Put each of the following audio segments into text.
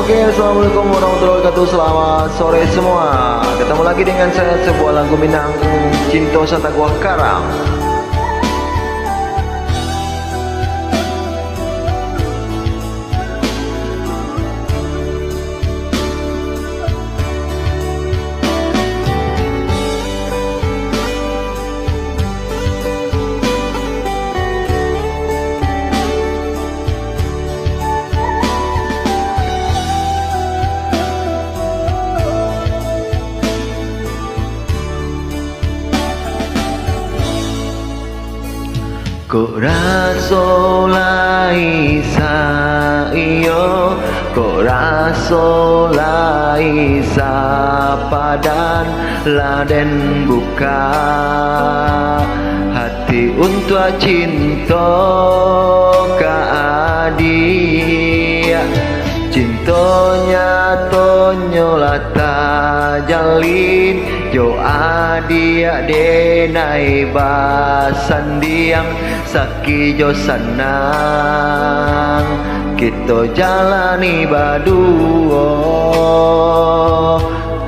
Oke, assalamualaikum warahmatullahi wabarakatuh. Selamat sore semua. Ketemu lagi dengan saya, sebuah lagu Minang Cinta Santa Gua Karang. Kok raso laisa iyo, kok raso laisa padan laden buka hati untuk cinta ka adia. Cintonya tonyo lata jalin jo adia denai basan diang saki jo sanang kita jalani baduo,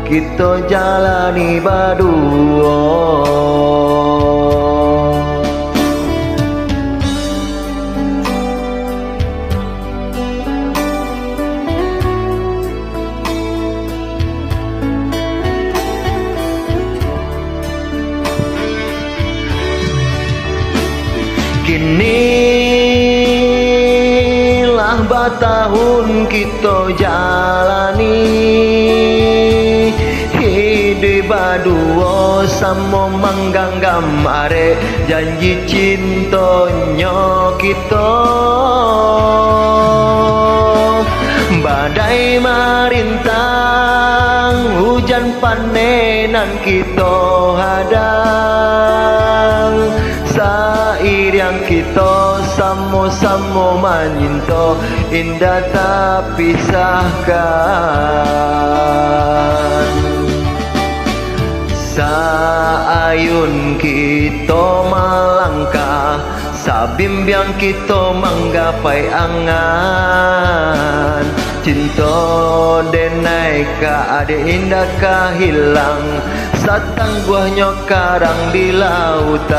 kita jalani baduo. Kinilah batahun kita jalani hidup baduo samo mangganggam are janji cintonyo kita. Badai marintang hujan panenan kita hadang sair yang kita samo-samo menyinto indah tak pisahkan. Saayun kita melangkah, sabimbiang kita menggapai angan. Cinta denai ka ade indah ka hilang, satang buahnya karang di lautan.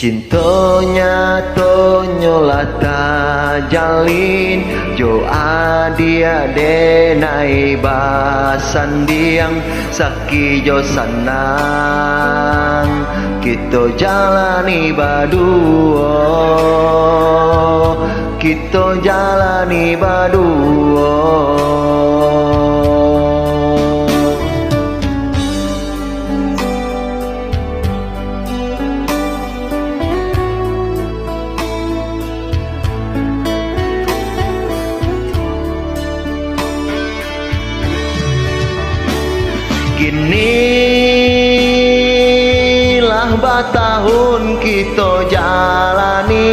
Cintonya tonyo lata jalin jo adia denai basan diang saki jo sanang kita jalani baduo, kita jalani baduo. Inilah batahun kita jalani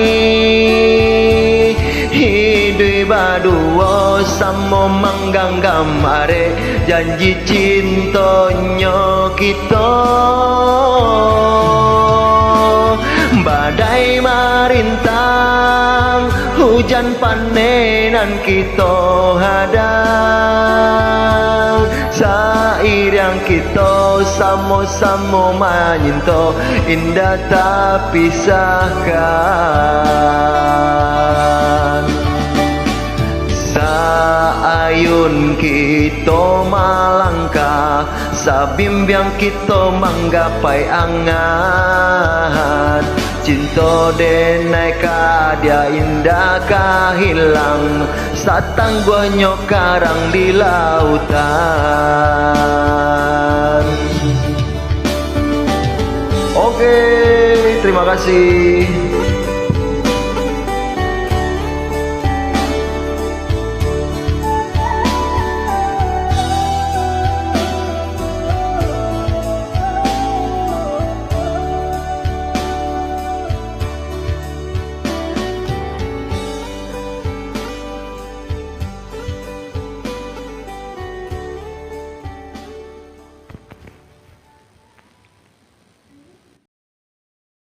hidup baduo samo mangganggam are janji cintonyo kita. Badai marintang hujan panenan kita hadang sair yang kita samo-samo menyinto indah tak pisahkan. Saayun kita melangkah, sabimbiang kita menggapai angan. Cinta denai ka dia indah ka hilang, satangguhnya karang di lautan. Oke, terima kasih.